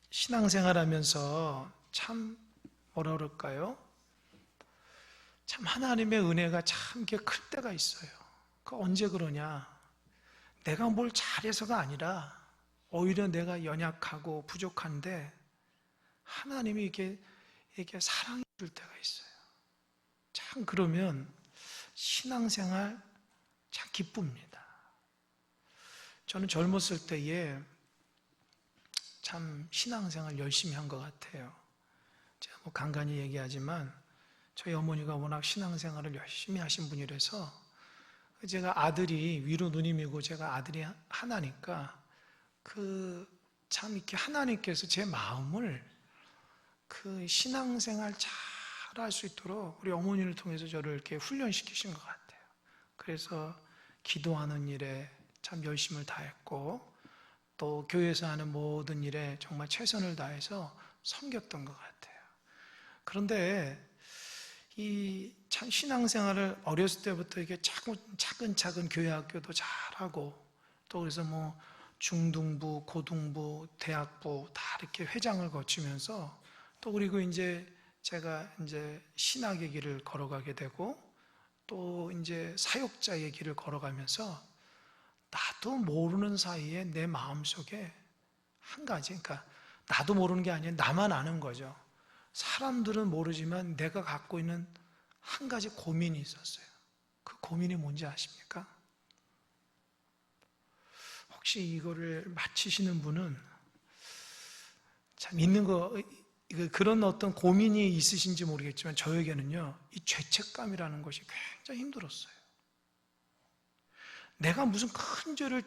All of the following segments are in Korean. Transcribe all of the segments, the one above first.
신앙생활하면서 참 뭐라 그럴까요? 참 하나님의 은혜가 참 이렇게 클 때가 있어요. 그 언제 그러냐? 내가 뭘 잘해서가 아니라 오히려 내가 연약하고 부족한데 하나님이 이렇게 사랑해 줄 때가 있어요. 참 그러면 신앙생활 참 기쁩니다. 저는 젊었을 때에 참 신앙생활 열심히 한 것 같아요. 제가 뭐 간간히 얘기하지만 저희 어머니가 워낙 신앙생활을 열심히 하신 분이라서 제가 아들이 위로 누님이고 제가 아들이 하나니까 참 이렇게 하나님께서 제 마음을 그 신앙생활 잘 할 수 있도록 우리 어머니를 통해서 저를 이렇게 훈련시키신 것 같아요. 그래서 기도하는 일에 참 열심을 다했고 또 교회에서 하는 모든 일에 정말 최선을 다해서 섬겼던 것 같아요. 그런데 이 참 신앙생활을 어렸을 때부터 이렇게 차근차근 교회 학교도 잘하고 또 그래서 뭐 중등부, 고등부, 대학부 다 이렇게 회장을 거치면서 또 그리고 이제 제가 이제 신학의 길을 걸어가게 되고 또 이제 사역자의 길을 걸어가면서 나도 모르는 사이에 내 마음속에 한 가지, 그러니까 나도 모르는 게 아니라 나만 아는 거죠. 사람들은 모르지만 내가 갖고 있는 한 가지 고민이 있었어요. 그 고민이 뭔지 아십니까? 혹시 이거를 맞히시는 분은 참 있는 그런 어떤 고민이 있으신지 모르겠지만 저에게는요, 이 죄책감이라는 것이 굉장히 힘들었어요. 내가 무슨 큰 죄를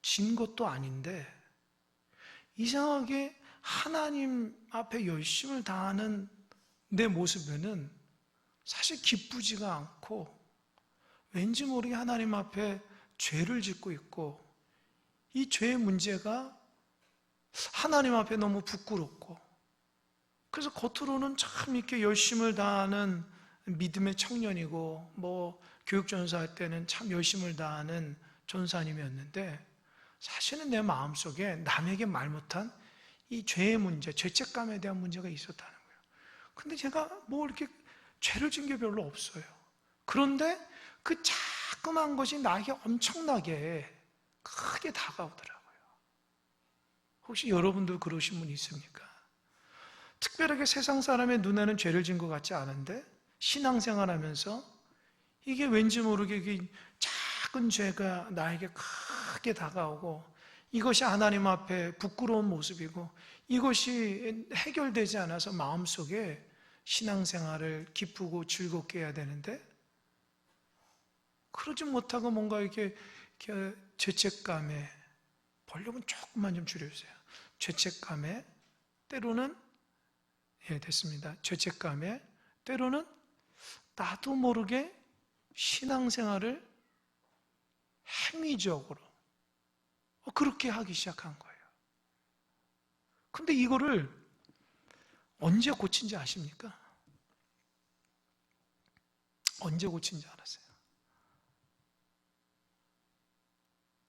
진 것도 아닌데 이상하게 하나님 앞에 열심을 다하는 내 모습에는 사실 기쁘지가 않고 왠지 모르게 하나님 앞에 죄를 짓고 있고 이 죄의 문제가 하나님 앞에 너무 부끄럽고 그래서 겉으로는 참 이렇게 열심을 다하는 믿음의 청년이고 뭐 교육전사 할 때는 참 열심을 다하는 전사님이었는데 사실은 내 마음속에 남에게 말 못한 이 죄의 문제, 죄책감에 대한 문제가 있었다는 거예요. 근데 제가 뭐 이렇게 죄를 진 게 별로 없어요. 그런데 그 자그마한 것이 나에게 엄청나게 크게 다가오더라고요. 혹시 여러분도 그러신 분 있습니까? 특별하게 세상 사람의 눈에는 죄를 진 것 같지 않은데 신앙생활하면서 이게 왠지 모르게 작은 죄가 나에게 크게 다가오고 이것이 하나님 앞에 부끄러운 모습이고 이것이 해결되지 않아서 마음속에 신앙생활을 기쁘고 즐겁게 해야 되는데 그러지 못하고 뭔가 이렇게 죄책감에 볼륨은 조금만 좀 줄여주세요. 죄책감에 때로는 됐습니다. 죄책감에 때로는 나도 모르게 신앙생활을 행위적으로 그렇게 하기 시작한 거예요. 근데 이거를 언제 고친지 아십니까? 언제 고친지 알았어요.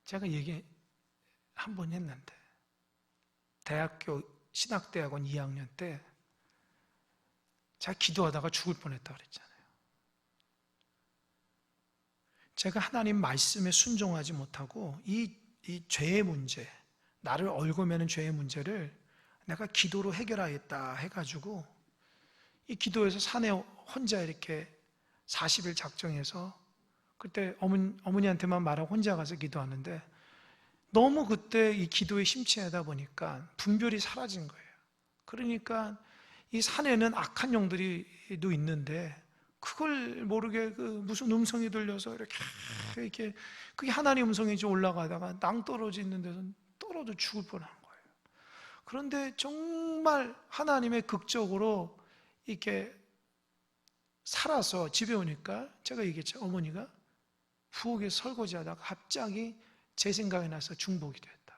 제가 얘기 한 번 했는데 대학교 신학대학원 2학년 때 제가 기도하다가 죽을 뻔했다고 그랬잖아요. 제가 하나님 말씀에 순종하지 못하고 이 죄의 문제, 나를 얽어매는 죄의 문제를 내가 기도로 해결하겠다 해가지고 이 기도에서 산에 혼자 이렇게 40일 작정해서 그때 어머니한테만 말하고 혼자 가서 기도하는데 너무 그때 이 기도에 심취하다 보니까 분별이 사라진 거예요. 그러니까 이 산에는 악한 영들이도 있는데 그걸 모르게 무슨 음성이 들려서 이렇게 그게 하나님 음성인지 올라가다가 낭떠러지 있는 데서 떨어져 죽을 뻔한 거예요. 그런데 정말 하나님의 극적으로 이렇게 살아서 집에 오니까 제가 얘기했죠. 어머니가 부엌에 설거지하다가 갑자기 제 생각이 나서 중복이 됐다.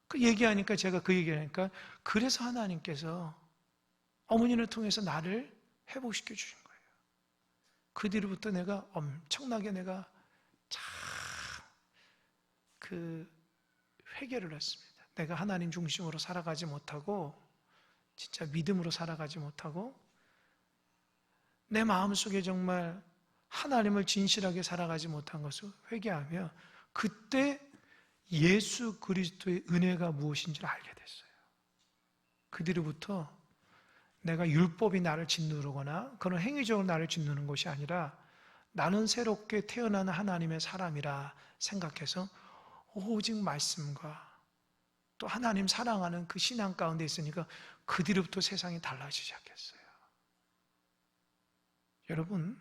그 얘기하니까 제가 그 얘기하니까 그래서 하나님께서 어머니를 통해서 나를 회복시켜 주신 거예요. 그 뒤로부터 내가 엄청나게 내가 참 회개를 했습니다. 내가 하나님 중심으로 살아가지 못하고 진짜 믿음으로 살아가지 못하고 내 마음속에 정말 하나님을 진실하게 살아가지 못한 것을 회개하며 그때 예수 그리스도의 은혜가 무엇인지를 알게 됐어요. 그 뒤로부터 내가 율법이 나를 짓누르거나 그런 행위적으로 나를 짓누르는 것이 아니라 나는 새롭게 태어난 하나님의 사람이라 생각해서 오직 말씀과 또 하나님 사랑하는 그 신앙 가운데 있으니까 그 뒤로부터 세상이 달라지기 시작했어요. 여러분,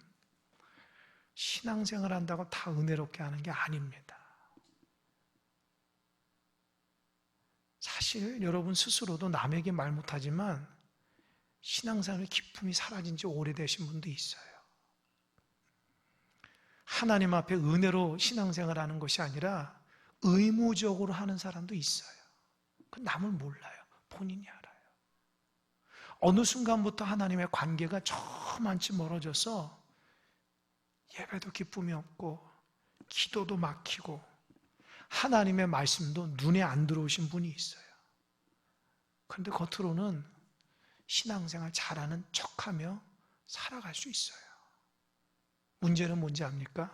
신앙생활 한다고 다 은혜롭게 하는 게 아닙니다. 사실 여러분 스스로도 남에게 말 못하지만 신앙생활의 기쁨이 사라진 지 오래되신 분도 있어요. 하나님 앞에 은혜로 신앙생활 하는 것이 아니라 의무적으로 하는 사람도 있어요. 그 남을 몰라요. 본인이 알아요. 어느 순간부터 하나님의 관계가 저만치 멀어져서 예배도 기쁨이 없고 기도도 막히고 하나님의 말씀도 눈에 안 들어오신 분이 있어요. 그런데 겉으로는 신앙생활 잘하는 척하며 살아갈 수 있어요. 문제는 뭔지 압니까?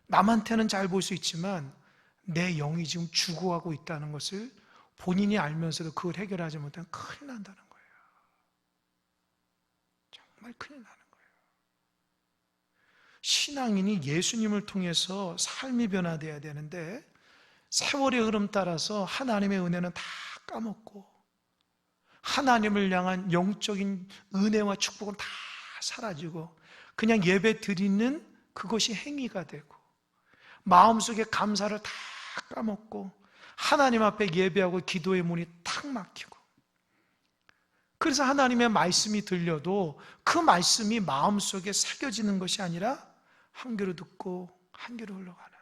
남한테는 잘 볼 수 있지만 내 영이 지금 죽어가고 있다는 것을 본인이 알면서도 그걸 해결하지 못하면 큰일 난다는 거예요. 정말 큰일 나는 거예요. 신앙인이 예수님을 통해서 삶이 변화되어야 되는데 세월의 흐름 따라서 하나님의 은혜는 다 까먹고 하나님을 향한 영적인 은혜와 축복은 다 사라지고 그냥 예배 드리는 그것이 행위가 되고 마음속에 감사를 다 까먹고 하나님 앞에 예배하고 기도의 문이 탁 막히고 그래서 하나님의 말씀이 들려도 그 말씀이 마음속에 새겨지는 것이 아니라 한 귀로 듣고 한 귀로 흘러가는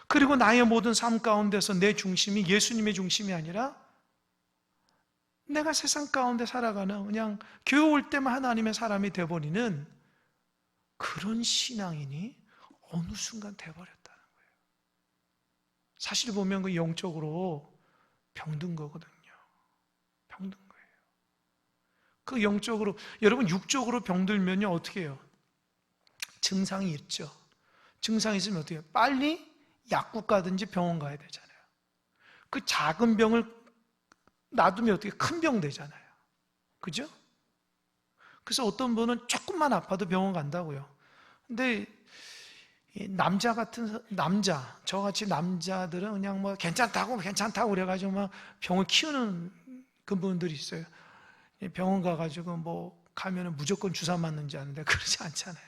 그리고 나의 모든 삶 가운데서 내 중심이 예수님의 중심이 아니라 내가 세상 가운데 살아가는 그냥 교회 올 때만 하나님의 사람이 돼버리는 그런 신앙인이 어느 순간 돼버렸다는 거예요. 사실 보면 그 영적으로 병든 거거든요. 병든 거예요. 그 영적으로 여러분 육적으로 병들면요 어떻게 해요? 증상이 있죠. 증상이 있으면 어떻게 해요? 빨리 약국 가든지 병원 가야 되잖아요. 그 작은 병을 놔두면 어떻게 큰 병 되잖아요. 그죠? 그래서 어떤 분은 조금만 아파도 병원 간다고요. 근데 남자 같은 저같이 남자들은 그냥 뭐 괜찮다고 그래가지고 막 병을 키우는 그분들이 있어요. 병원 가가지고 뭐 가면은 무조건 주사 맞는지 아는데 그러지 않잖아요.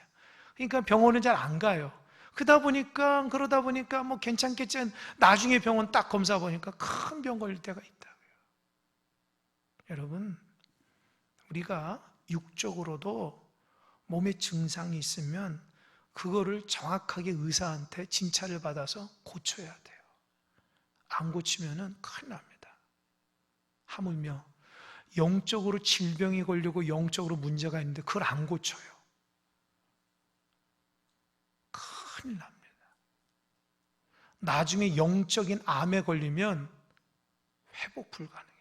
그러니까 병원은 잘 안 가요. 그러다 보니까 뭐 괜찮겠지. 나중에 병원 딱 검사 보니까 큰 병 걸릴 때가 있다고요. 여러분, 우리가 육적으로도 몸에 증상이 있으면 그거를 정확하게 의사한테 진찰을 받아서 고쳐야 돼요. 안 고치면은 큰일 납니다. 하물며 영적으로 질병이 걸리고 영적으로 문제가 있는데 그걸 안 고쳐요. 큰일 납니다. 나중에 영적인 암에 걸리면 회복 불가능해요.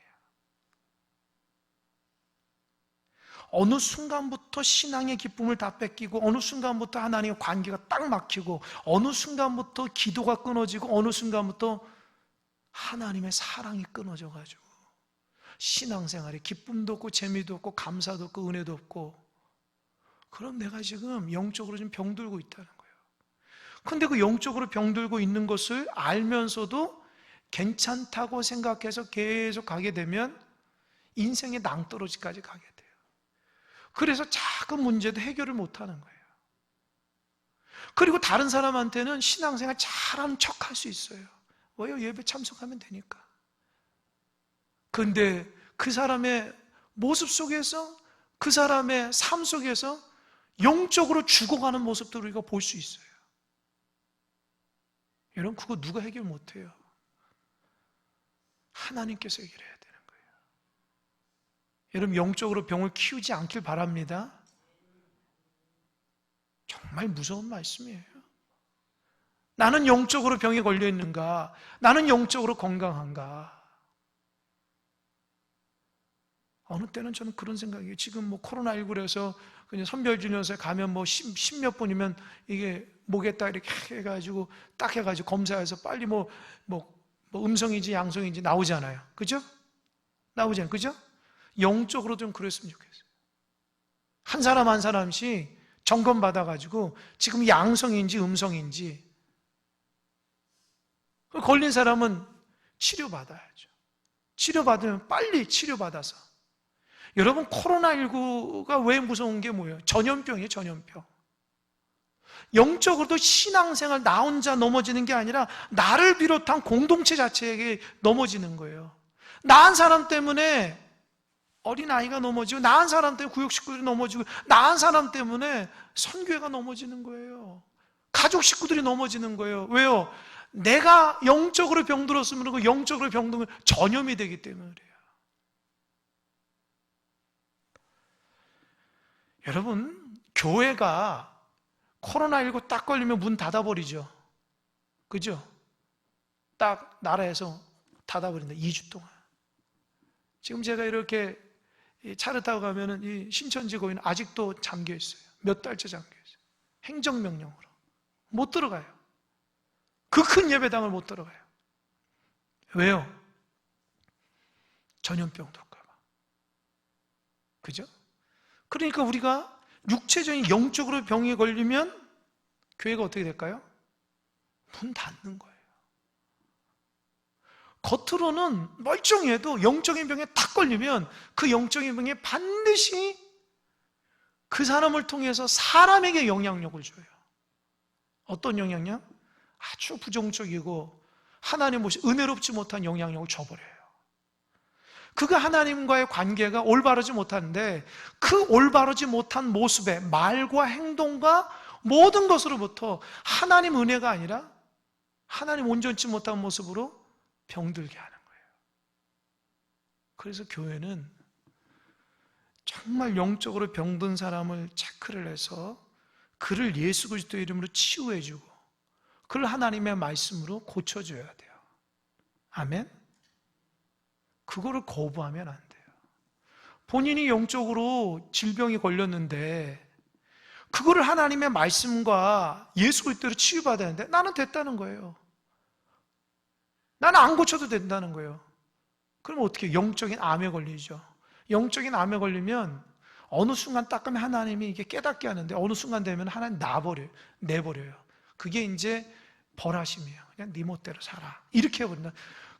어느 순간부터 신앙의 기쁨을 다 뺏기고 어느 순간부터 하나님의 관계가 딱 막히고 어느 순간부터 기도가 끊어지고 어느 순간부터 하나님의 사랑이 끊어져가지고 신앙생활에 기쁨도 없고 재미도 없고 감사도 없고 은혜도 없고 그럼 내가 지금 영적으로 좀 병들고 있다는 거예요. 근데 그 영적으로 병들고 있는 것을 알면서도 괜찮다고 생각해서 계속 가게 되면 인생의 낭떠러지까지 가게 돼요. 그래서 작은 문제도 해결을 못하는 거예요. 그리고 다른 사람한테는 신앙생활 잘하는 척할 수 있어요. 왜요? 예배 참석하면 되니까. 그런데 그 사람의 모습 속에서 그 사람의 삶 속에서 영적으로 죽어가는 모습들을 우리가 볼 수 있어요. 여러분 그거 누가 해결 못해요. 하나님께서 해결해야 되는 거예요. 여러분 영적으로 병을 키우지 않길 바랍니다. 정말 무서운 말씀이에요. 나는 영적으로 병에 걸려 있는가? 나는 영적으로 건강한가? 어느 때는 저는 그런 생각이에요. 지금 뭐 코로나19라서 그냥 선별진료소에 가면 뭐 10몇 분이면 이게 목에 딱 이렇게 해가지고 딱 해가지고 검사해서 빨리 뭐 음성인지 양성인지 나오잖아요. 그죠? 나오잖아요. 그죠? 영적으로 좀 그랬으면 좋겠어요. 한 사람 한 사람씩 점검 받아가지고 지금 양성인지 음성인지, 걸린 사람은 치료받아야죠. 치료받으면 빨리 치료받아서. 여러분, 코로나19가 왜 무서운 게 뭐예요? 전염병이에요, 전염병. 영적으로도 신앙생활 나 혼자 넘어지는 게 아니라 나를 비롯한 공동체 자체에게 넘어지는 거예요. 나한 사람 때문에 어린아이가 넘어지고, 나한 사람 때문에 구역 식구들이 넘어지고, 나한 사람 때문에 선교회가 넘어지는 거예요. 가족 식구들이 넘어지는 거예요. 왜요? 내가 영적으로 병들었으면 그러고 영적으로 병들면 전염이 되기 때문에 그래요. 여러분, 교회가 코로나19 딱 걸리면 문 닫아버리죠. 그죠? 딱 나라에서 닫아버린다. 2주 동안. 지금 제가 이렇게 차를 타고 가면은 이 신천지 교회는 아직도 잠겨 있어요. 몇 달째 잠겨 있어요. 행정명령으로. 못 들어가요. 그 큰 예배당을 못 들어가요. 왜요? 전염병 돌까봐. 그죠? 그러니까 우리가 육체적인 영적으로 병에 걸리면 교회가 어떻게 될까요? 문 닫는 거예요. 겉으로는 멀쩡해도 영적인 병에 탁 걸리면 그 영적인 병에 반드시 그 사람을 통해서 사람에게 영향력을 줘요. 어떤 영향력? 아주 부정적이고 하나님 모시 은혜롭지 못한 영향력을 줘버려요. 그가 하나님과의 관계가 올바르지 못한데 그 올바르지 못한 모습의 말과 행동과 모든 것으로부터 하나님 은혜가 아니라 하나님 온전치 못한 모습으로 병들게 하는 거예요. 그래서 교회는 정말 영적으로 병든 사람을 체크를 해서 그를 예수 그리스도의 이름으로 치유해주고 그를 하나님의 말씀으로 고쳐줘야 돼요. 아멘? 그거를 거부하면 안 돼요. 본인이 영적으로 질병이 걸렸는데 그거를 하나님의 말씀과 예수 그리스도로 치유받아야 하는데 나는 됐다는 거예요. 나는 안 고쳐도 된다는 거예요. 그럼 어떻게 해요? 영적인 암에 걸리죠. 영적인 암에 걸리면 어느 순간 닦으면 하나님이 이게 깨닫게 하는데 어느 순간 되면 하나님 내버려요. 그게 이제 벌하심이에요. 그냥 네 멋대로 살아. 이렇게 해버린다.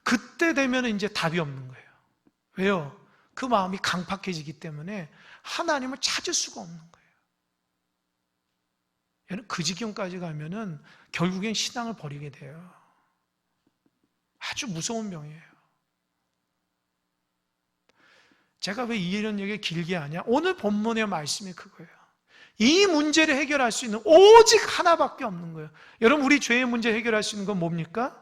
그때 되면 이제 답이 없는 거예요. 왜요? 그 마음이 강팍해지기 때문에 하나님을 찾을 수가 없는 거예요. 얘는 그 지경까지 가면은 결국엔 신앙을 버리게 돼요. 아주 무서운 병이에요. 제가 왜 이런 얘기를 길게 하냐? 오늘 본문의 말씀이 그거예요. 이 문제를 해결할 수 있는 오직 하나밖에 없는 거예요. 여러분, 우리 죄의 문제 해결할 수 있는 건 뭡니까?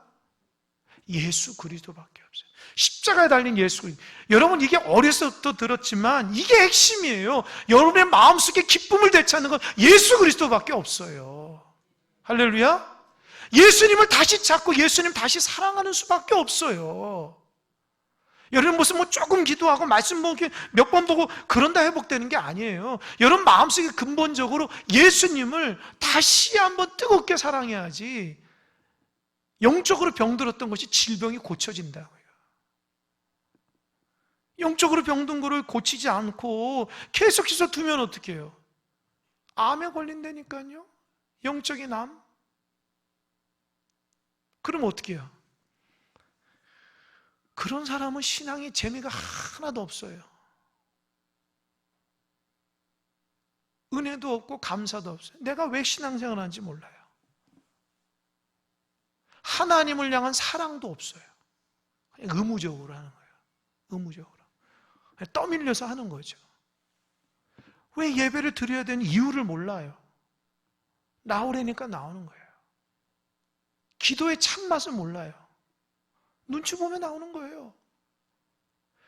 예수 그리스도밖에 없어요. 십자가에 달린 예수 그리스도. 여러분, 이게 어렸을 때부터 들었지만 이게 핵심이에요. 여러분의 마음속에 기쁨을 되찾는 건 예수 그리스도밖에 없어요. 할렐루야. 예수님을 다시 찾고 예수님 다시 사랑하는 수밖에 없어요. 여러분 무슨 뭐 조금 기도하고 말씀 몇 번 보고 그런다 회복되는 게 아니에요. 여러분 마음속에 근본적으로 예수님을 다시 한번 뜨겁게 사랑해야지 영적으로 병들었던 것이 질병이 고쳐진다고요. 영적으로 병든 거를 고치지 않고 계속해서 두면 어떻게 해요? 암에 걸린다니까요. 영적인 암. 그럼 어떻게 해요? 그런 사람은 신앙의 재미가 하나도 없어요. 은혜도 없고 감사도 없어요. 내가 왜 신앙생활을 하는지 몰라요. 하나님을 향한 사랑도 없어요. 그냥 의무적으로 하는 거예요. 의무적으로. 떠밀려서 하는 거죠. 왜 예배를 드려야 되는 이유를 몰라요. 나오라니까 나오는 거예요. 기도의 참맛을 몰라요. 눈치 보면 나오는 거예요.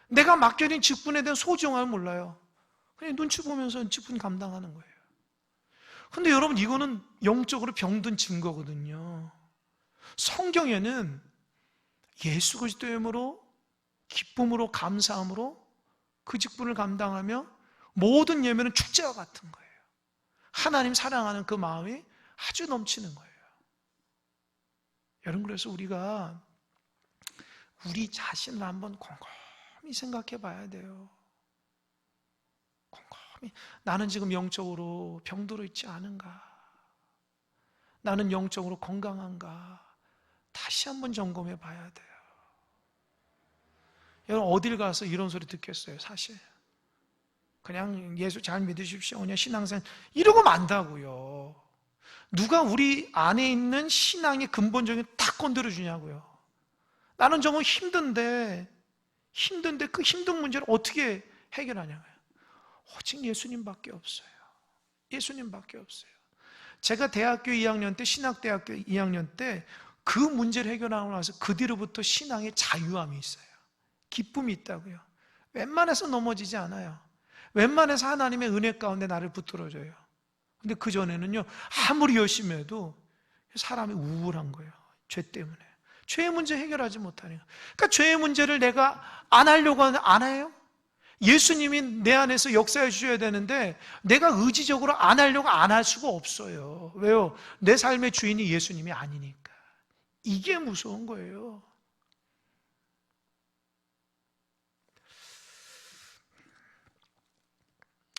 내가 맡겨진 직분에 대한 소중함을 몰라요. 그냥 눈치 보면서 직분 감당하는 거예요. 근데 여러분 이거는 영적으로 병든 증거거든요. 성경에는 예수 그리스도의 이름으로 기쁨으로 감사함으로 그 직분을 감당하며 모든 예배는 축제와 같은 거예요. 하나님 사랑하는 그 마음이 아주 넘치는 거예요. 여러분, 그래서 우리가 우리 자신을 한번 곰곰이 생각해 봐야 돼요. 곰곰이. 나는 지금 영적으로 병들어 있지 않은가? 나는 영적으로 건강한가? 다시 한번 점검해 봐야 돼요. 여러분, 어딜 가서 이런 소리 듣겠어요, 사실. 그냥 예수 잘 믿으십시오, 그냥 신앙생활 이러고 만다고요. 누가 우리 안에 있는 신앙의 근본적인 딱 건드려 주냐고요. 나는 정말 힘든데 그 힘든 문제를 어떻게 해결하냐고요. 오직 예수님밖에 없어요. 예수님밖에 없어요. 제가 대학교 2학년 때, 신학대학교 2학년 때 그 문제를 해결하고 나서 그 뒤로부터 신앙의 자유함이 있어요. 기쁨이 있다고요. 웬만해서 넘어지지 않아요. 웬만해서 하나님의 은혜 가운데 나를 붙들어줘요. 근데 그전에는요, 아무리 열심히 해도 사람이 우울한 거예요. 죄 때문에. 죄의 문제 해결하지 못하니까. 그러니까 죄의 문제를 내가 안 하려고 하는, 안 해요? 예수님이 내 안에서 역사해 주셔야 되는데 내가 의지적으로 안 하려고 안 할 수가 없어요. 왜요? 내 삶의 주인이 예수님이 아니니까. 이게 무서운 거예요.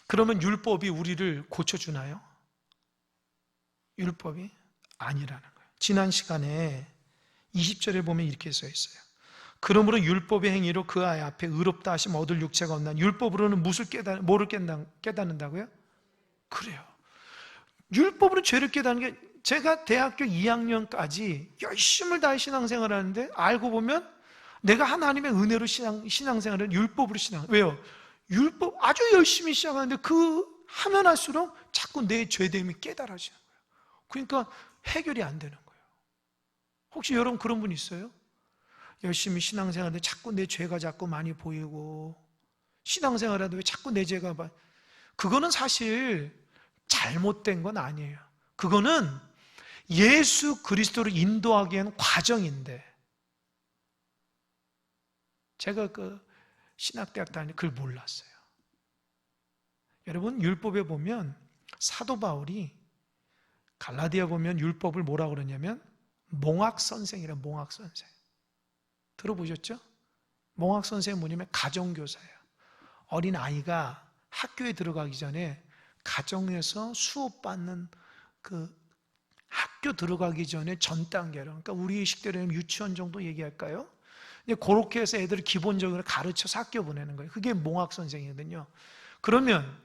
그러면 율법이 우리를 고쳐주나요? 율법이 아니라는 거예요. 지난 시간에 20절에 보면 이렇게 써 있어요. 그러므로 율법의 행위로 그 아이 앞에 의롭다 하심 얻을 육체가 없나. 율법으로는 뭐를 깨닫는다고요? 그래요. 율법으로 죄를 깨닫는 게, 제가 대학교 2학년까지 열심을 다해 신앙생활을 하는데 알고 보면 내가 하나님의 은혜로 신앙생활을 율법으로 왜요? 율법 아주 열심히 시작하는데 그 하면 할수록 자꾸 내 죄됨이 깨달아지는 거예요. 그러니까 해결이 안 되는 거예요. 혹시 여러분 그런 분 있어요? 열심히 신앙생활하는데 자꾸 내 죄가 자꾸 많이 보이고, 신앙생활하는데 왜 자꾸 내 죄가 그거는 사실 잘못된 건 아니에요. 그거는 예수 그리스도로 인도하기에는 과정인데, 제가 그 신학대학 다닐 그걸 몰랐어요. 여러분, 율법에 보면 사도 바울이 갈라디아 보면 율법을 뭐라고 그러냐면 몽학선생이라. 몽학선생 들어보셨죠? 몽학선생은 뭐냐면 가정교사예요. 어린아이가 학교에 들어가기 전에 가정에서 수업받는 그 학교 들어가기 전에 전 단계로, 그러니까 우리 식대로 유치원 정도 얘기할까요? 그렇게 해서 애들을 기본적으로 가르쳐서 학교 보내는 거예요. 그게 몽학선생이거든요. 그러면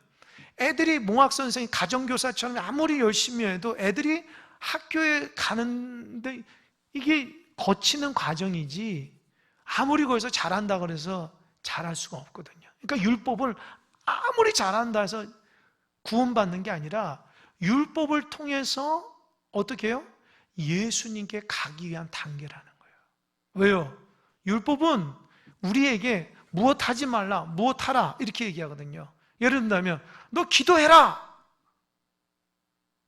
애들이 몽학선생이 가정교사처럼 아무리 열심히 해도 애들이 학교에 가는데 이게 거치는 과정이지, 아무리 거기서 잘한다 그래서 잘할 수가 없거든요. 그러니까 율법을 아무리 잘한다 해서 구원받는 게 아니라 율법을 통해서 어떻게 해요? 예수님께 가기 위한 단계라는 거예요. 왜요? 율법은 우리에게 무엇 하지 말라, 무엇 하라 이렇게 얘기하거든요. 예를 들면 너 기도해라,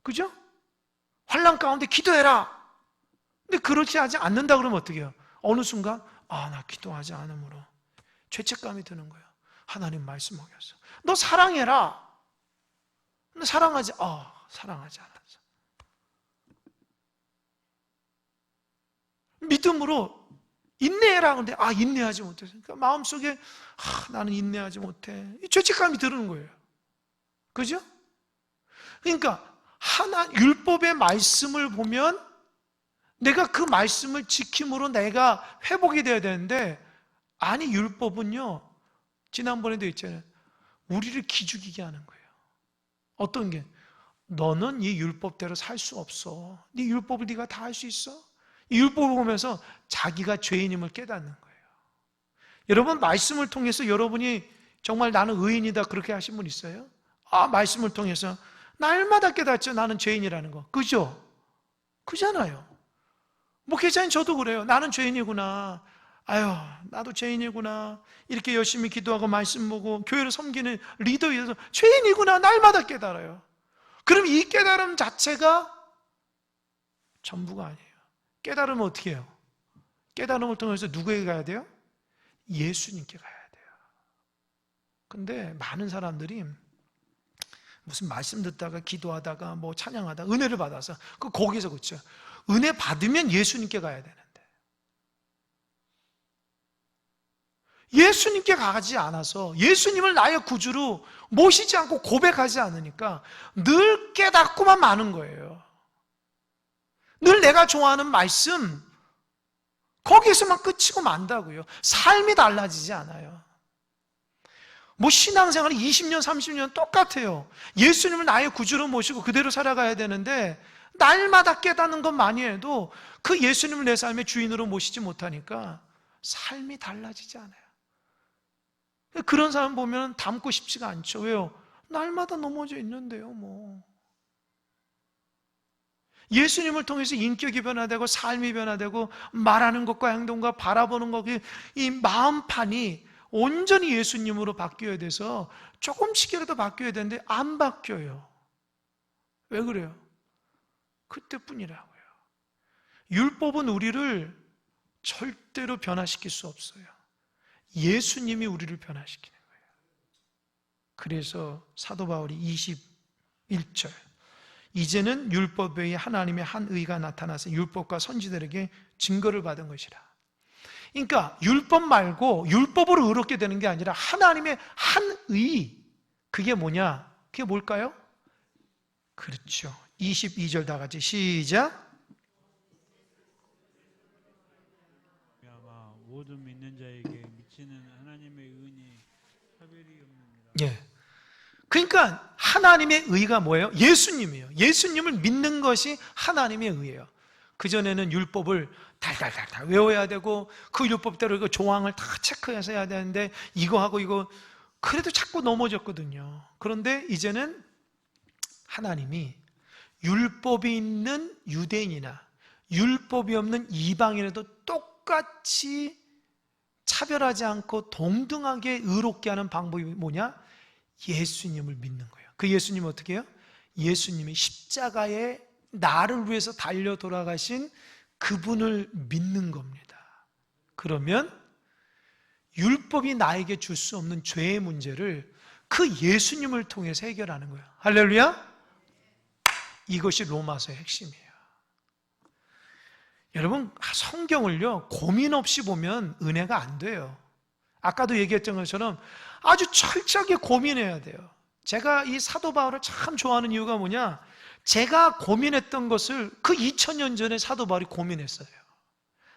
그죠? 환난 가운데 기도해라. 근데 그렇지 하지 않는다 그러면 어떻게 해요? 어느 순간 나 기도하지 않으므로 죄책감이 드는 거예요. 하나님 말씀 어겼어. 너 사랑해라. 근데 사랑하지 않았어. 믿음으로 인내해라. 근데 인내하지 못해서, 그러니까 마음속에 나는 인내하지 못해. 이 죄책감이 드는 거예요. 그죠? 그러니까 율법의 말씀을 보면 내가 그 말씀을 지킴으로 내가 회복이 돼야 되는데, 율법은요, 지난번에도 있잖아요, 우리를 기죽이게 하는 거예요. 어떤 게? 너는 이 율법대로 살 수 없어. 네 율법을 네가 다 할 수 있어? 이 율법을 보면서 자기가 죄인임을 깨닫는 거예요. 여러분, 말씀을 통해서 여러분이 정말 나는 의인이다 그렇게 하신 분 있어요? 말씀을 통해서 날마다 깨닫죠. 나는 죄인이라는 거. 그죠? 그잖아요. 목회자인 저도 그래요. 나는 죄인이구나. 나도 죄인이구나. 이렇게 열심히 기도하고 말씀 보고 교회를 섬기는 리더에서 죄인이구나 날마다 깨달아요. 그럼 이 깨달음 자체가 전부가 아니에요. 깨달으면 어떻게 해요? 깨달음을 통해서 누구에게 가야 돼요? 예수님께 가야 돼요. 근데 많은 사람들이 무슨 말씀 듣다가 기도하다가 뭐 찬양하다가 은혜를 받아서 거기서 그렇죠. 은혜 받으면 예수님께 가야 되는데 예수님께 가지 않아서 예수님을 나의 구주로 모시지 않고 고백하지 않으니까 늘 깨닫고만 마는 거예요. 늘 내가 좋아하는 말씀 거기에서만 끝이고 만다고요. 삶이 달라지지 않아요. 뭐 신앙생활이 20년, 30년 똑같아요. 예수님을 나의 구주로 모시고 그대로 살아가야 되는데 날마다 깨닫는 것 많이 해도 그 예수님을 내 삶의 주인으로 모시지 못하니까 삶이 달라지지 않아요. 그런 사람 보면 닮고 싶지가 않죠. 왜요? 날마다 넘어져 있는데요, 뭐. 예수님을 통해서 인격이 변화되고 삶이 변화되고 말하는 것과 행동과 바라보는 것, 이 마음판이 온전히 예수님으로 바뀌어야 돼서 조금씩이라도 바뀌어야 되는데 안 바뀌어요. 왜 그래요? 그때뿐이라고요. 율법은 우리를 절대로 변화시킬 수 없어요. 예수님이 우리를 변화시키는 거예요. 그래서 사도 바울이 21절 이제는 율법 외에 하나님의 한 의가 나타나서 율법과 선지자들에게 증거를 받은 것이라. 그러니까 율법 말고 율법으로 의롭게 되는 게 아니라 하나님의 한 의, 그게 뭐냐? 그게 뭘까요? 그렇죠. 22절 다 같이 시작. 아마 모든 믿는 자에게 미치는 하나님의 은이 차별이 없느니라. 예. 그러니까 하나님의 의가 뭐예요? 예수님이에요. 예수님을 믿는 것이 하나님의 의예요. 그전에는 율법을 달달달달 외워야 되고 그 율법대로 그 조항을 다 체크해서 해야 되는데 이거 하고 이거 그래도 자꾸 넘어졌거든요. 그런데 이제는 하나님이 율법이 있는 유대인이나 율법이 없는 이방인에도 똑같이 차별하지 않고 동등하게 의롭게 하는 방법이 뭐냐? 예수님을 믿는 거예요. 그 예수님은 어떻게 해요? 예수님이 십자가에 나를 위해서 달려 돌아가신 그분을 믿는 겁니다. 그러면 율법이 나에게 줄 수 없는 죄의 문제를 그 예수님을 통해서 해결하는 거예요. 할렐루야! 이것이 로마서의 핵심이에요. 여러분, 성경을요 고민 없이 보면 은혜가 안 돼요. 아까도 얘기했던 것처럼 아주 철저하게 고민해야 돼요. 제가 이 사도 바울을 참 좋아하는 이유가 뭐냐? 제가 고민했던 것을 그 2000년 전에 사도 바울이 고민했어요.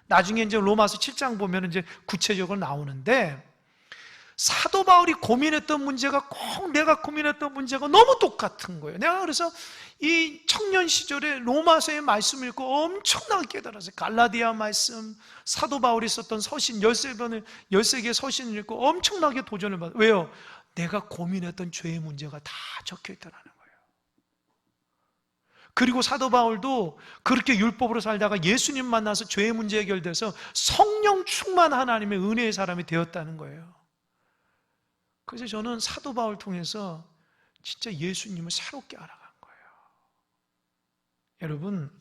나중에 이제 로마서 7장 보면 이제 구체적으로 나오는데 사도 바울이 고민했던 문제가 꼭 내가 고민했던 문제가 너무 똑같은 거예요. 내가 그래서 이 청년 시절에 로마서의 말씀을 읽고 엄청나게 깨달았어요. 갈라디아 말씀, 사도 바울이 썼던 서신 13개의 서신을 읽고 엄청나게 도전을 받아요. 왜요? 내가 고민했던 죄의 문제가 다 적혀 있다는 거예요. 그리고 사도 바울도 그렇게 율법으로 살다가 예수님 만나서 죄의 문제 해결돼서 성령 충만 하나님의 은혜의 사람이 되었다는 거예요. 그래서 저는 사도 바울 통해서 진짜 예수님을 새롭게 알아간 거예요. 여러분,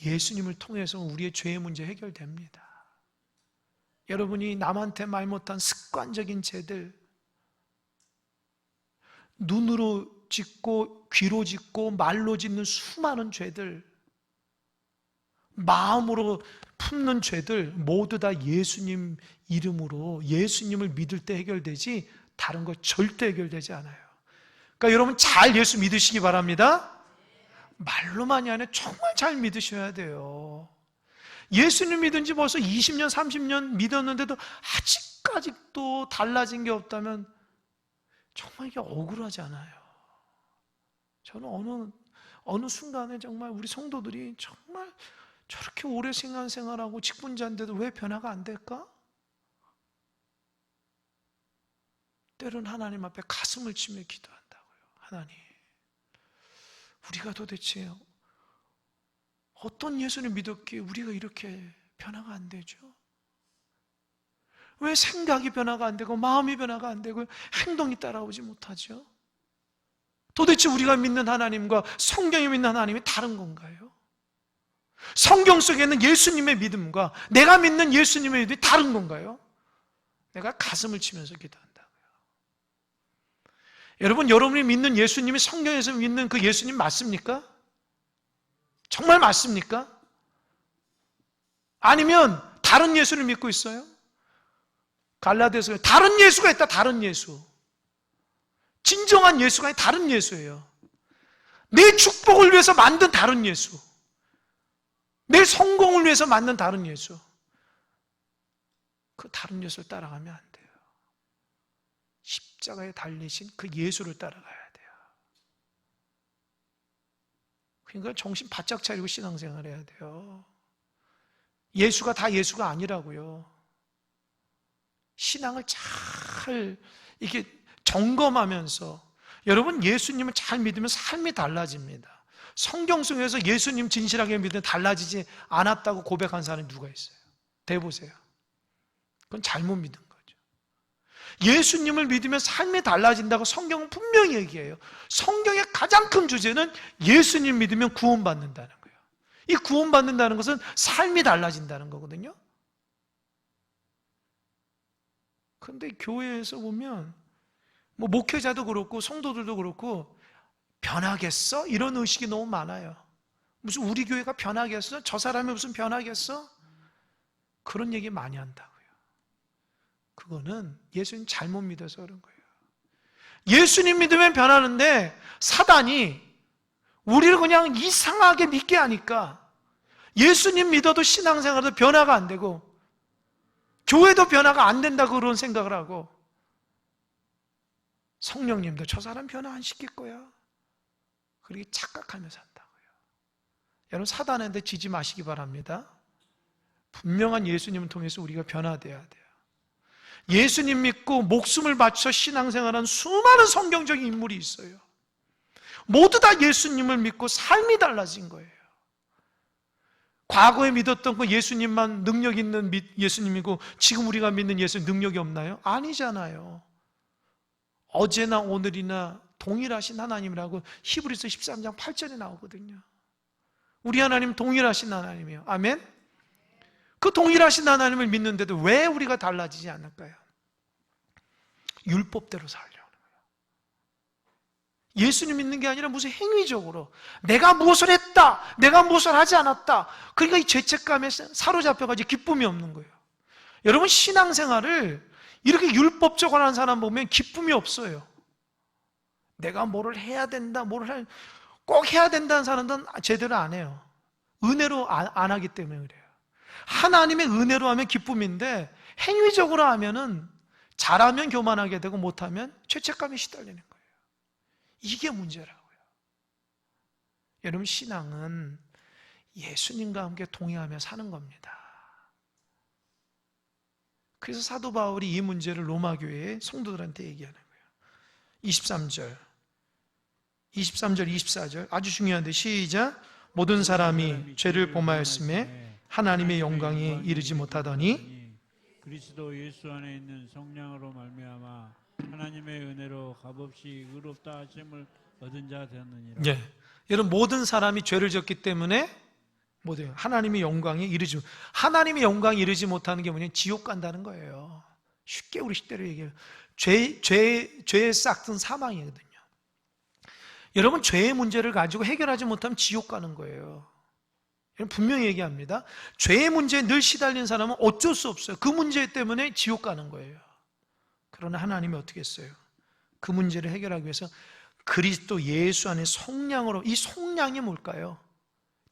예수님을 통해서 우리의 죄의 문제 해결됩니다. 여러분이 남한테 말 못한 습관적인 죄들, 눈으로 짓고 귀로 짓고 말로 짓는 수많은 죄들, 마음으로 품는 죄들 모두 다 예수님 이름으로 예수님을 믿을 때 해결되지 다른 거 절대 해결되지 않아요. 그러니까 여러분 잘 예수 믿으시기 바랍니다. 말로만이 아니라 정말 잘 믿으셔야 돼요. 예수님 믿은 지 벌써 20년, 30년 믿었는데도 아직까지도 달라진 게 없다면 정말 이게 억울하지 않아요. 저는 어느 순간에 정말 우리 성도들이 정말 저렇게 오래 생활하고 직분자인데도 왜 변화가 안 될까? 때로는 하나님 앞에 가슴을 치며 기도한다고요. 하나님, 우리가 도대체 어떤 예수를 믿었기에 우리가 이렇게 변화가 안 되죠? 왜 생각이 변화가 안 되고 마음이 변화가 안 되고 행동이 따라오지 못하죠? 도대체 우리가 믿는 하나님과 성경이 믿는 하나님이 다른 건가요? 성경 속에 있는 예수님의 믿음과 내가 믿는 예수님의 믿음이 다른 건가요? 내가 가슴을 치면서 기도한다고요. 여러분, 여러분이 믿는 예수님이 성경에서 믿는 그 예수님 맞습니까? 정말 맞습니까? 아니면 다른 예수를 믿고 있어요? 갈라디아서에 다른 예수가 있다. 다른 예수. 진정한 예수가 아니라 다른 예수예요. 내 축복을 위해서 만든 다른 예수, 내 성공을 위해서 만든 다른 예수. 그 다른 예수를 따라가면 안 돼요. 십자가에 달리신 그 예수를 따라가야 돼요. 그러니까 정신 바짝 차리고 신앙생활 해야 돼요. 예수가 다 예수가 아니라고요. 신앙을 잘 이렇게 점검하면서, 여러분, 예수님을 잘 믿으면 삶이 달라집니다. 성경 속에서 예수님 진실하게 믿으면 달라지지 않았다고 고백한 사람이 누가 있어요? 대보세요. 그건 잘못 믿은 거죠. 예수님을 믿으면 삶이 달라진다고 성경은 분명히 얘기해요. 성경의 가장 큰 주제는 예수님 믿으면 구원받는다는 거예요. 이 구원받는다는 것은 삶이 달라진다는 거거든요. 그런데 교회에서 보면 목회자도 그렇고 성도들도 그렇고 변하겠어? 이런 의식이 너무 많아요. 무슨 우리 교회가 변하겠어? 저 사람이 무슨 변하겠어? 그런 얘기 많이 한다고요. 그거는 예수님 잘못 믿어서 그런 거예요. 예수님 믿으면 변하는데 사단이 우리를 그냥 이상하게 믿게 하니까 예수님 믿어도 신앙생활도 변화가 안 되고 교회도 변화가 안 된다고 그런 생각을 하고, 성령님도 저 사람 변화 안 시킬 거야, 그렇게 착각하면서 한다고요. 여러분, 사단한테 지지 마시기 바랍니다. 분명한 예수님을 통해서 우리가 변화돼야 돼요. 예수님 믿고 목숨을 바쳐 신앙생활한 수많은 성경적인 인물이 있어요. 모두 다 예수님을 믿고 삶이 달라진 거예요. 과거에 믿었던 그 예수님만 능력 있는 예수님이고 지금 우리가 믿는 예수님 능력이 없나요? 아니잖아요. 어제나 오늘이나 동일하신 하나님이라고 히브리서 13장 8절에 나오거든요. 우리 하나님 동일하신 하나님이에요. 아멘? 그 동일하신 하나님을 믿는데도 왜 우리가 달라지지 않을까요? 율법대로 살려는 거예요. 예수님 믿는 게 아니라 무슨 행위적으로 내가 무엇을 했다, 내가 무엇을 하지 않았다, 그러니까 이 죄책감에 사로잡혀가지고 기쁨이 없는 거예요. 여러분, 신앙생활을 이렇게 율법적으로 하는 사람 보면 기쁨이 없어요. 내가 뭐를 해야 된다, 꼭 해야 된다는 사람들은 제대로 안 해요. 은혜로 안 하기 때문에 그래요. 하나님의 은혜로 하면 기쁨인데 행위적으로 하면은 잘하면 교만하게 되고 못하면 죄책감에 시달리는 거예요. 이게 문제라고요. 여러분, 신앙은 예수님과 함께 동행하며 사는 겁니다. 그래서 사도 바울이 이 문제를 로마 교회의 성도들한테 얘기하는 거예요. 23절, 24절 아주 중요한데, 시작. 모든 사람이 죄를 범하였음에 하나님의 영광에 이르지 못하더니 그리스도 예수 안에 있는 성령으로 말미암아 하나님의 은혜로 값없이 의롭다 하심을 얻은 자 되었느니라. 예. 여러분, 모든 사람이 죄를 졌기 때문에 뭐예요? 하나님의 영광에 이르지, 하나님의 영광에 이르지 못하는 게 뭐냐면 지옥 간다는 거예요. 쉽게 우리 시대로 얘기해요. 죄의 싹든 사망이거든요. 여러분, 죄의 문제를 가지고 해결하지 못하면 지옥 가는 거예요. 분명히 얘기합니다. 죄의 문제에 늘 시달린 사람은 어쩔 수 없어요. 그 문제 때문에 지옥 가는 거예요. 그러나 하나님이 어떻게 했어요? 그 문제를 해결하기 위해서 그리스도 예수 안에 속량으로, 이 속량이 뭘까요?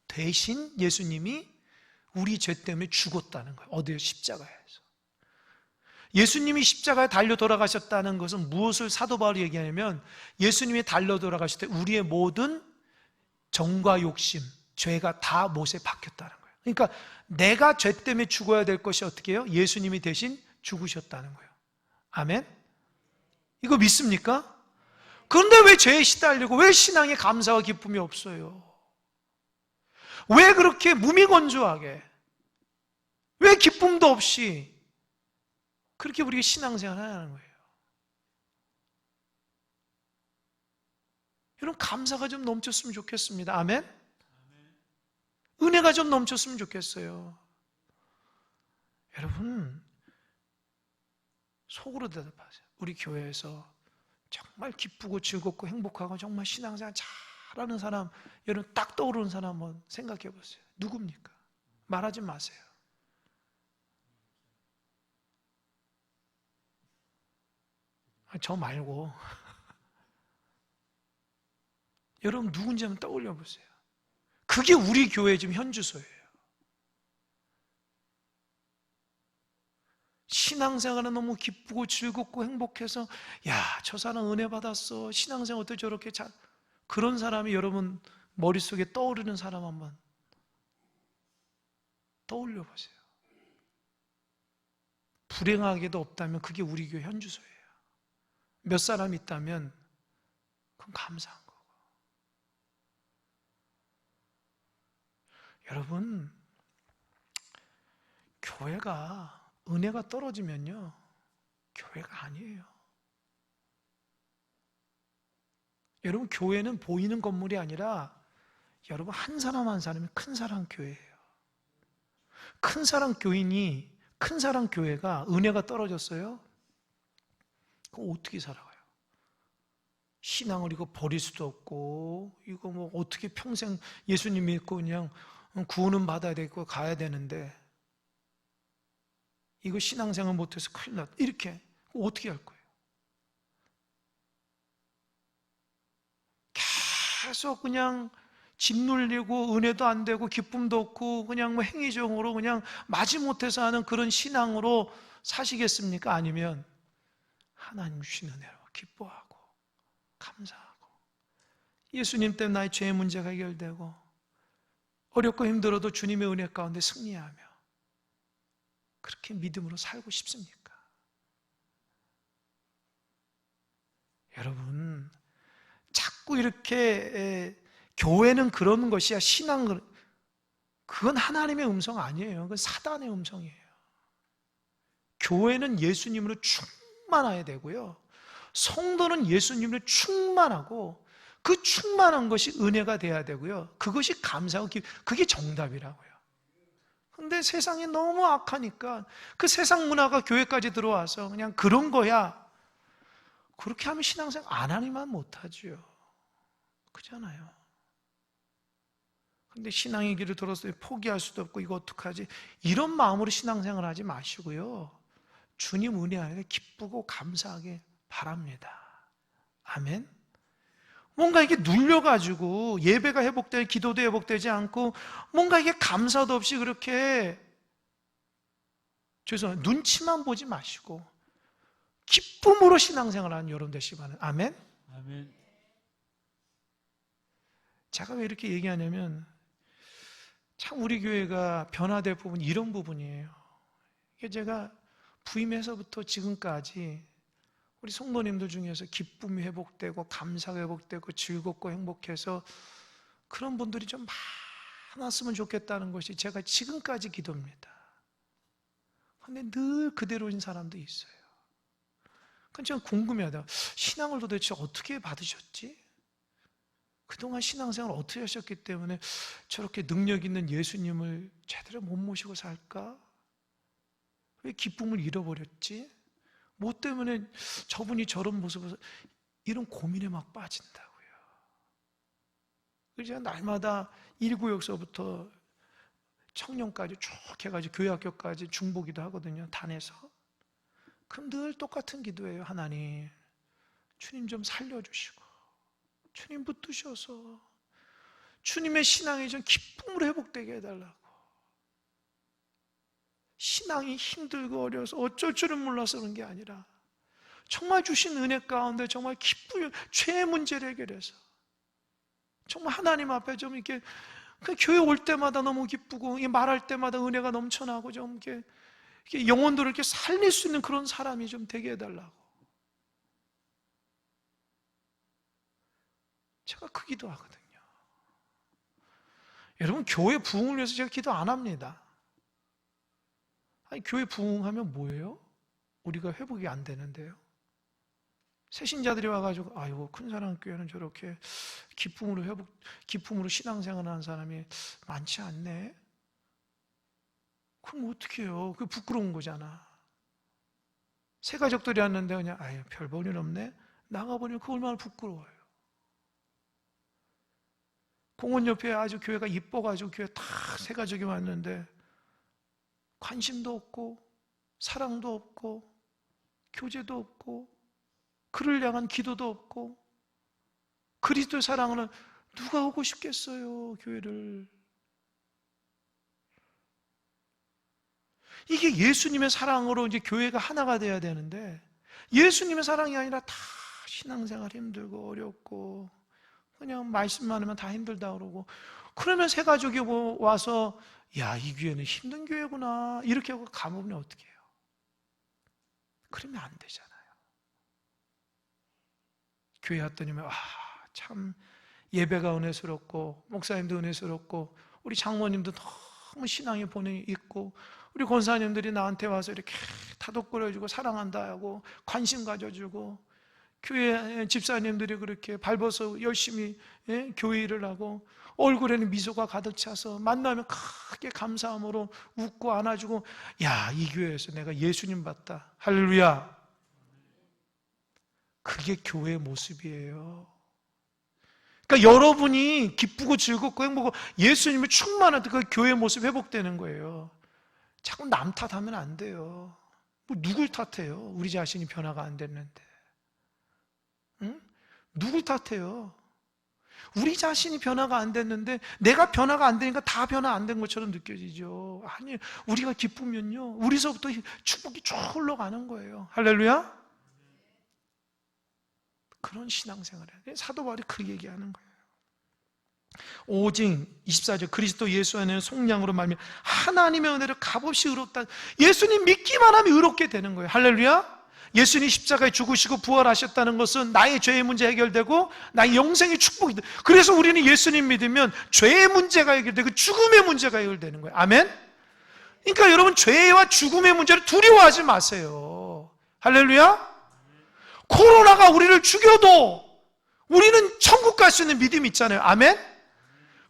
대신 예수님이 우리 죄 때문에 죽었다는 거예요. 어디요? 십자가에서. 예수님이 십자가에 달려 돌아가셨다는 것은 무엇을 사도 바울이 얘기하냐면, 예수님이 달려 돌아가실 때 우리의 모든 정과 욕심, 죄가 다 못에 박혔다는 거예요. 그러니까 내가 죄 때문에 죽어야 될 것이 어떻게 해요? 예수님이 대신 죽으셨다는 거예요. 아멘? 이거 믿습니까? 그런데 왜 죄에 시달리고 왜 신앙에 감사와 기쁨이 없어요? 왜 그렇게 무미건조하게, 왜 기쁨도 없이 그렇게 우리가 신앙생활을 하는 거예요? 여러분, 감사가 좀 넘쳤으면 좋겠습니다. 아멘? 은혜가 좀 넘쳤으면 좋겠어요. 여러분, 속으로 대답하세요. 우리 교회에서 정말 기쁘고 즐겁고 행복하고 정말 신앙생활 잘하는 사람, 여러분 딱 떠오르는 사람 한번 생각해 보세요. 누굽니까? 말하지 마세요. 저 말고 여러분 누군지 한번 떠올려 보세요. 그게 우리 교회 지금 현주소예요. 신앙생활은 너무 기쁘고 즐겁고 행복해서 야, 저 사람 은혜 받았어. 신앙생활 어떻게 저렇게 잘, 그런 사람이 여러분 머릿속에 떠오르는 사람 한번 떠올려 보세요. 불행하게도 없다면 그게 우리 교회 현주소예요. 몇 사람 있다면 그건 감사한 거고. 여러분, 교회가 은혜가 떨어지면요, 교회가 아니에요. 여러분, 교회는 보이는 건물이 아니라 여러분 한 사람 한 사람이 큰 사랑 교회예요. 큰 사랑 교인이, 큰 사랑 교회가 은혜가 떨어졌어요? 그거 어떻게 살아가요? 신앙을 이거 버릴 수도 없고, 이거 뭐 어떻게 평생 예수님 믿고 그냥 구원은 받아야 되고 가야 되는데, 이거 신앙생활 못해서 큰일 났다. 이렇게 어떻게 할 거예요? 계속 그냥 짓눌리고 은혜도 안 되고 기쁨도 없고 그냥 뭐 행위적으로 그냥 마지못해서 하는 그런 신앙으로 사시겠습니까? 아니면 하나님 주신 은혜로 기뻐하고 감사하고 예수님 때문에 나의 죄의 문제가 해결되고 어렵고 힘들어도 주님의 은혜 가운데 승리하며 그렇게 믿음으로 살고 싶습니까? 여러분, 자꾸 이렇게 교회는 그런 것이야, 신앙은 그건 하나님의 음성 아니에요. 그건 사단의 음성이에요. 교회는 예수님으로 충만해야 되고요, 성도는 예수님으로 충만하고 그 충만한 것이 은혜가 돼야 되고요, 그것이 감사하고 그게 정답이라고요. 근데 세상이 너무 악하니까 그 세상 문화가 교회까지 들어와서 그냥 그런 거야, 그렇게 하면 신앙생활 안 하니만 못하죠. 그잖아요. 근데 신앙의 길을 들어서 포기할 수도 없고 이거 어떡하지? 이런 마음으로 신앙생활 하지 마시고요, 주님 은혜 안에 기쁘고 감사하게 바랍니다. 아멘. 뭔가 이게 눌려가지고 예배가 회복되고 기도도 회복되지 않고 뭔가 이게 감사도 없이 그렇게 죄송해요, 눈치만 보지 마시고 기쁨으로 신앙생활하는 여러분 되시기 바랍니다. 아멘. 아멘. 제가 왜 이렇게 얘기하냐면 참 우리 교회가 변화될 부분이 이런 부분이에요. 이게 제가 부임해서부터 지금까지 우리 성도님들 중에서 기쁨이 회복되고 감사가 회복되고 즐겁고 행복해서 그런 분들이 좀 많았으면 좋겠다는 것이 제가 지금까지 기도입니다. 그런데 늘 그대로인 사람도 있어요. 그건 제가 궁금해하다. 신앙을 도대체 어떻게 받으셨지? 그동안 신앙생활을 어떻게 하셨기 때문에 저렇게 능력 있는 예수님을 제대로 못 모시고 살까? 왜 기쁨을 잃어버렸지? 뭐 때문에 저분이 저런 모습을, 이런 고민에 막 빠진다고요. 그래서 날마다 1구역서부터 청년까지 쭉 해가지고 교회학교까지 중보기도 하거든요, 단에서. 그럼 늘 똑같은 기도예요. 하나님, 주님 좀 살려주시고 주님 붙드셔서 주님의 신앙이 좀 기쁨으로 회복되게 해달라고. 신앙이 힘들고 어려워서 어쩔 줄은 몰라서 그런 게 아니라 정말 주신 은혜 가운데 정말 기쁘게 죄의 문제를 해결해서 정말 하나님 앞에 좀 이렇게 그 교회 올 때마다 너무 기쁘고 말할 때마다 은혜가 넘쳐나고 좀 이렇게 영혼들을 이렇게 살릴 수 있는 그런 사람이 좀 되게 해달라고. 제가 그 기도하거든요. 여러분, 교회 부흥을 위해서 제가 기도 안 합니다. 아니, 교회 부흥하면 뭐예요? 우리가 회복이 안 되는데요. 새신자들이 와가지고 아이고 큰사랑교회는 저렇게 기쁨으로 신앙생활하는 사람이 많지 않네. 그럼 어떻게 해요? 그게 부끄러운 거잖아. 새 가족들이 왔는데 그냥 아유 별 볼 일 없네. 나가보니 그 얼마나 부끄러워요. 공원 옆에 아주 교회가 이뻐가지고 교회 다 새 가족이 왔는데 관심도 없고 사랑도 없고 교제도 없고 그를 향한 기도도 없고 그리스도의 사랑은 누가 오고 싶겠어요, 교회를. 이게 예수님의 사랑으로 이제 교회가 하나가 돼야 되는데 예수님의 사랑이 아니라 다 신앙생활 힘들고 어렵고 그냥 말씀만 하면 다 힘들다 그러고 그러면 새 가족이 와서 야, 이 교회는 힘든 교회구나 이렇게 하고 가보면 어떻게 해요? 그러면 안 되잖아요. 교회 왔더니 참 예배가 은혜스럽고 목사님도 은혜스럽고 우리 장모님도 너무 신앙의 본능이 있고 우리 권사님들이 나한테 와서 이렇게 다독거려주고 사랑한다 하고 관심 가져주고 교회 집사님들이 그렇게 발벗어 열심히 교회 일을 하고 얼굴에는 미소가 가득 차서 만나면 크게 감사함으로 웃고 안아주고 야, 이 교회에서 내가 예수님 봤다. 할렐루야. 그게 교회의 모습이에요. 그러니까 여러분이 기쁘고 즐겁고 행복하고 예수님이 충만한 그 교회의 모습이 회복되는 거예요. 자꾸 남 탓하면 안 돼요. 뭐 누굴 탓해요? 우리 자신이 변화가 안 됐는데. 응? 누굴 탓해요? 우리 자신이 변화가 안 됐는데 내가 변화가 안 되니까 다 변화 안 된 것처럼 느껴지죠. 아니, 우리가 기쁘면요 우리서부터 축복이 쭉 흘러가는 거예요. 할렐루야. 그런 신앙생활이에요. 사도 바울이 그 얘기하는 거예요. 오직 24절 그리스도 예수 안에는 속량으로 말미암아 하나님의 은혜를 값없이 의롭다. 예수님 믿기만 하면 의롭게 되는 거예요. 할렐루야. 예수님 십자가에 죽으시고 부활하셨다는 것은 나의 죄의 문제 해결되고 나의 영생의 축복이다. 그래서 우리는 예수님 믿으면 죄의 문제가 해결되고 죽음의 문제가 해결되는 거예요. 아멘. 그러니까 여러분 죄와 죽음의 문제를 두려워하지 마세요. 할렐루야. 코로나가 우리를 죽여도 우리는 천국 갈 수 있는 믿음이 있잖아요. 아멘?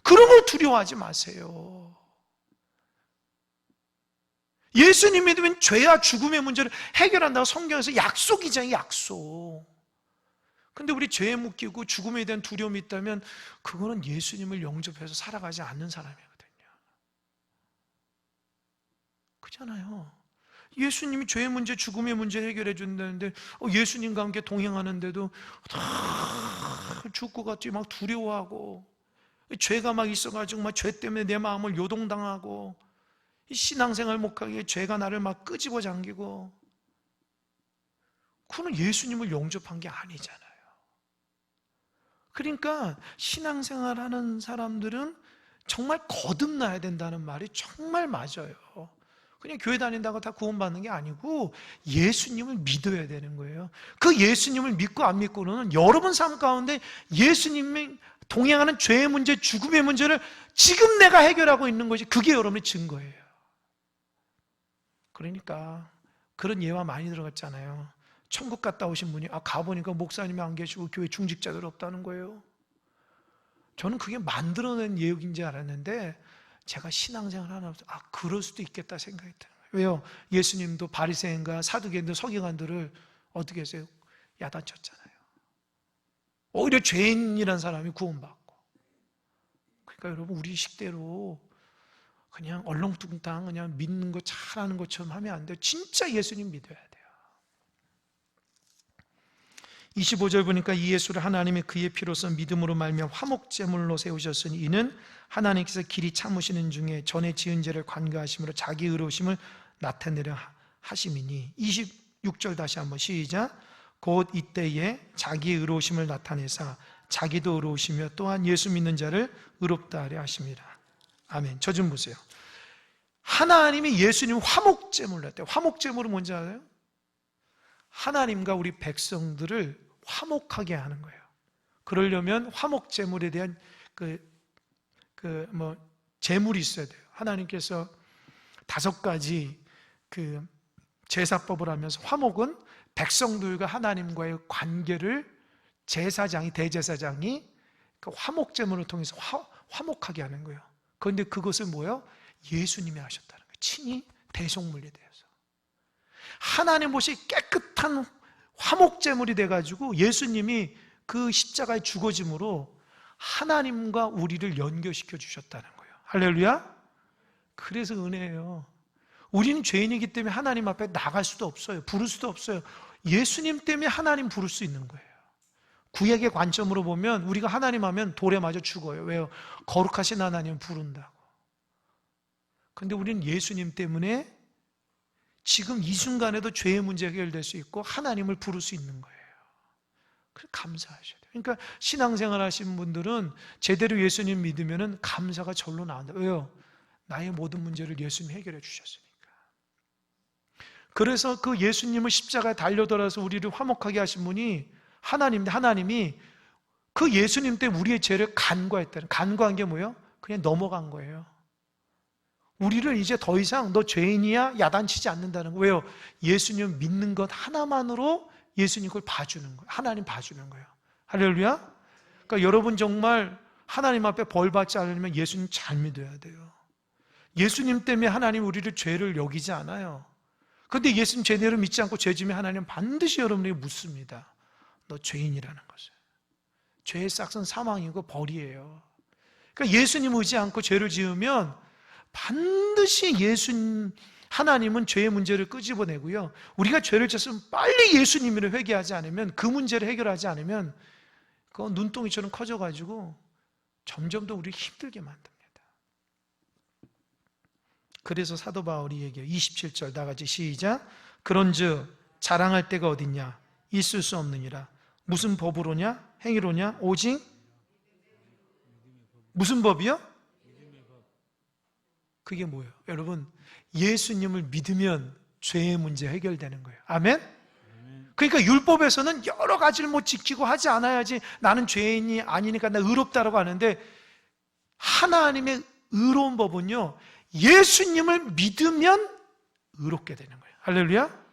그런 걸 두려워하지 마세요. 예수님 믿으면 죄와 죽음의 문제를 해결한다고 성경에서 약속이잖아요. 약속. 근데 우리 죄에 묶이고 죽음에 대한 두려움이 있다면 그거는 예수님을 영접해서 살아가지 않는 사람이거든요. 그렇잖아요. 예수님이 죄의 문제, 죽음의 문제 해결해 준다는데 예수님과 함께 동행하는데도 다 죽을 것 같지 막 두려워하고 죄가 막 있어가지고 막 죄 때문에 내 마음을 요동당하고 신앙생활 못하게 죄가 나를 막 끄집어 당기고 그건 예수님을 영접한 게 아니잖아요. 그러니까 신앙생활하는 사람들은 정말 거듭나야 된다는 말이 정말 맞아요. 그냥 교회 다닌다고 다 구원받는 게 아니고 예수님을 믿어야 되는 거예요. 그 예수님을 믿고 안 믿고는 여러분 삶 가운데 예수님이 동행하는 죄의 문제, 죽음의 문제를 지금 내가 해결하고 있는 것이 그게 여러분의 증거예요. 그러니까 그런 예화 많이 들어갔잖아요. 천국 갔다 오신 분이 가보니까 목사님이 안 계시고 교회 중직자들 없다는 거예요. 저는 그게 만들어낸 예언인지 알았는데 제가 신앙생활 하나 그럴 수도 있겠다 생각이 들어요. 왜요? 예수님도 바리새인과 사두개인들, 서기관들을 어떻게 했어요? 야단쳤잖아요. 오히려 죄인이란 사람이 구원받고. 그러니까 여러분 우리 식대로 그냥 얼렁뚱땅 그냥 믿는 거 잘하는 것처럼 하면 안 돼요. 진짜 예수님 믿어야 돼요. 25절 보니까 이 예수를 하나님이 그의 피로써 믿음으로 말미암아 화목제물로 세우셨으니 이는 하나님께서 길이 참으시는 중에 전에 지은 죄를 관가하심으로 자기 의로우심을 나타내려 하심이니. 26절 다시 한번 시작. 곧 이때에 자기의 의로우심을 나타내사 자기도 의로우시며 또한 예수 믿는 자를 의롭다 하려 하심이라. 아멘. 저 좀 보세요. 하나님이 예수님 화목제물로 했대요. 화목제물은 뭔지 알아요? 하나님과 우리 백성들을 화목하게 하는 거예요. 그러려면 화목제물에 대한 제물이 있어야 돼요. 하나님께서 5가지 제사법을 하면서 화목은 백성들과 하나님과의 관계를 제사장이, 대제사장이 그 화목제물을 통해서 화목하게 하는 거예요. 그런데 그것을 뭐예요? 예수님이 하셨다는 거예요. 친히 대속물이 되어서 하나님 보시 깨끗한 화목제물이 돼가지고 예수님이 그 십자가에 죽어짐으로 하나님과 우리를 연결시켜 주셨다는 거예요. 할렐루야. 그래서 은혜예요. 우리는 죄인이기 때문에 하나님 앞에 나갈 수도 없어요. 부를 수도 없어요. 예수님 때문에 하나님 부를 수 있는 거예요. 구약의 관점으로 보면 우리가 하나님 하면 돌에 맞아 죽어요. 왜요? 거룩하신 하나님 부른다고. 근데 우리는 예수님 때문에 지금 이 순간에도 죄의 문제 해결될 수 있고 하나님을 부를 수 있는 거예요. 그래서 감사하셔야 돼요. 그러니까 신앙생활 하시는 분들은 제대로 예수님 믿으면 감사가 절로 나온다. 왜요? 나의 모든 문제를 예수님이 해결해 주셨으니까. 그래서 그 예수님을 십자가에 달려들어서 우리를 화목하게 하신 분이 하나님이 그 예수님 때문에 우리의 죄를 간과했다는, 간과한 게 뭐예요? 그냥 넘어간 거예요. 우리를 이제 더 이상 너 죄인이야? 야단치지 않는다는 거예요. 왜요? 예수님 믿는 것 하나만으로 예수님 그걸 봐주는 거예요. 하나님 봐주는 거예요. 할렐루야. 그러니까 여러분 정말 하나님 앞에 벌 받지 않으려면 예수님 잘 믿어야 돼요. 예수님 때문에 하나님 우리를 죄를 여기지 않아요. 그런데 예수님 제대로 믿지 않고 죄 지면 하나님 반드시 여러분에게 묻습니다. 너 죄인이라는 것을. 죄의 싹은 사망이고 벌이에요. 그러니까 예수님 의지 않고 죄를 지으면 반드시 하나님은 죄의 문제를 끄집어내고요. 우리가 죄를 졌으면 빨리 예수님을 회개하지 않으면, 그 문제를 해결하지 않으면 그건 눈덩이처럼 커져가지고 점점 더 우리를 힘들게 만듭니다. 그래서 사도 바울이 얘기해요. 27절 다 같이 시작. 그런즉 자랑할 데가 어딨냐? 있을 수 없느니라. 무슨 법으로냐? 행위로냐? 오직 무슨 법이요? 그게 뭐예요? 여러분, 예수님을 믿으면 죄의 문제 해결되는 거예요. 아멘? 그러니까 율법에서는 여러 가지를 못 지키고 하지 않아야지 나는 죄인이 아니니까 나 의롭다라고 하는데, 하나님의 의로운 법은요, 예수님을 믿으면 의롭게 되는 거예요. 할렐루야?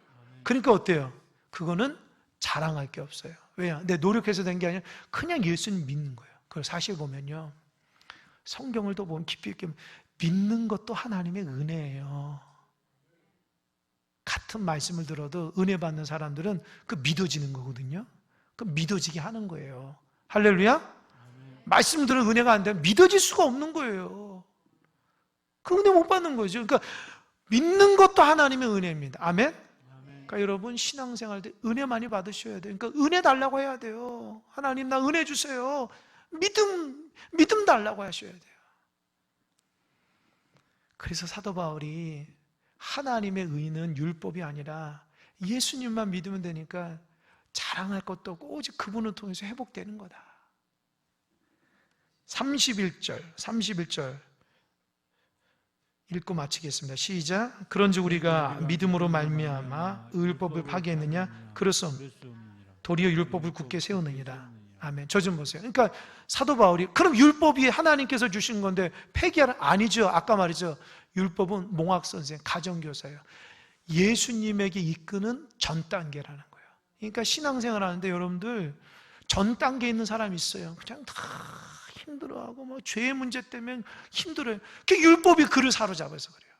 그러니까 어때요? 그거는 자랑할 게 없어요. 왜요? 내 노력해서 된 게 아니라 그냥 예수님 믿는 거예요. 그걸 사실 보면요, 성경을 더 보면 깊이 있게 믿는 것도 하나님의 은혜예요. 같은 말씀을 들어도 은혜 받는 사람들은 그 믿어지는 거거든요. 그 믿어지게 하는 거예요. 할렐루야? 말씀 들은 은혜가 안 되면 믿어질 수가 없는 거예요. 그 은혜 못 받는 거죠. 그러니까 믿는 것도 하나님의 은혜입니다. 아멘? 그러니까 여러분 신앙생활 때 은혜 많이 받으셔야 돼요. 그러니까 은혜 달라고 해야 돼요. 하나님 나 은혜 주세요. 믿음 달라고 하셔야 돼요. 그래서 사도 바울이 하나님의 의는 율법이 아니라 예수님만 믿으면 되니까 자랑할 것도 없고 오직 그분을 통해서 회복되는 거다. 31절 읽고 마치겠습니다. 시작. 그런즉 우리가 믿음으로 말미암아 율법을 파괴했느냐? 그럴 수 없느니라. 도리어 율법을 굳게 세우느니라. 아멘. 저 좀 보세요. 그러니까 사도 바울이 그럼 율법이 하나님께서 주신 건데 폐기하라? 아니죠. 아까 말이죠. 율법은 몽학선생, 가정교사예요. 예수님에게 이끄는 전 단계라는 거예요. 그러니까 신앙생활 하는데 여러분들 전 단계에 있는 사람이 있어요. 그냥 다 힘들어하고 뭐 죄의 문제 때문에 힘들어요. 그 율법이 그를 사로잡아서 그래요.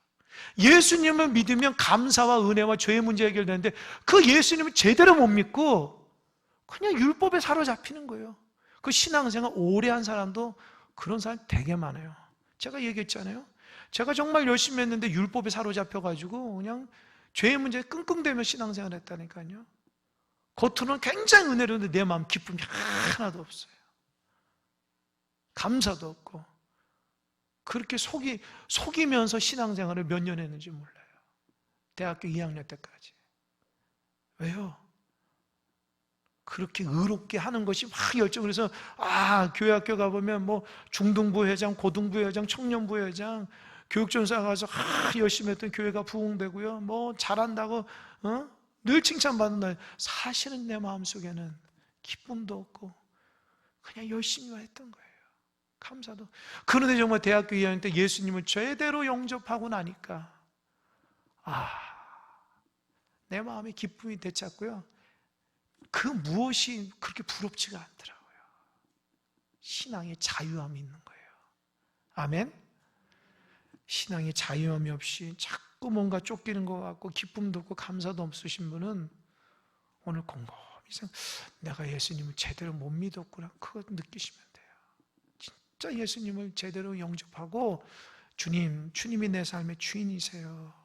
예수님을 믿으면 감사와 은혜와 죄의 문제 해결되는데 그 예수님을 제대로 못 믿고 그냥 율법에 사로잡히는 거예요. 그 신앙생활 오래 한 사람도 그런 사람 되게 많아요. 제가 얘기했잖아요. 제가 정말 열심히 했는데 율법에 사로잡혀가지고 그냥 죄의 문제에 끙끙대며 신앙생활 했다니까요. 겉으로는 굉장히 은혜로운데 내 마음 기쁨이 하나도 없어요. 감사도 없고 그렇게 속이면서 신앙생활을 몇 년 했는지 몰라요. 대학교 2학년 때까지. 왜요? 그렇게 의롭게 하는 것이 막 열정. 그래서 교회 학교 가보면 뭐 중등부 회장, 고등부 회장, 청년부 회장, 교육전사 가서 열심히 했던 교회가 부흥되고요. 뭐 잘한다고 늘 칭찬받는다. 사실은 내 마음속에는 기쁨도 없고 그냥 열심히만 했던 거예요. 감사도. 그런데 정말 대학교 2학년 때 예수님을 제대로 영접하고 나니까 내 마음에 기쁨이 되찾고요. 그 무엇이 그렇게 부럽지가 않더라고요. 신앙의 자유함이 있는 거예요. 아멘? 신앙의 자유함이 없이 자꾸 뭔가 쫓기는 것 같고 기쁨도 없고 감사도 없으신 분은 오늘 곰곰이 내가 예수님을 제대로 못 믿었구나. 그거 느끼시면 돼요. 진짜 예수님을 제대로 영접하고 주님이 내 삶의 주인이세요.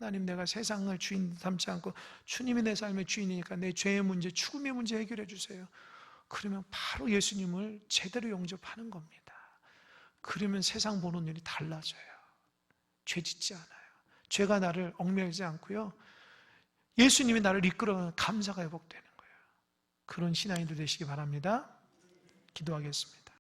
하나님, 내가 세상을 주인 삼지 않고 주님이 내 삶의 주인이니까 내 죄의 문제, 죽음의 문제 해결해 주세요. 그러면 바로 예수님을 제대로 영접하는 겁니다. 그러면 세상 보는 눈이 달라져요. 죄 짓지 않아요. 죄가 나를 얽매이지 않고요. 예수님이 나를 이끌어가는 감사가 회복되는 거예요. 그런 신앙인들 되시기 바랍니다. 기도하겠습니다.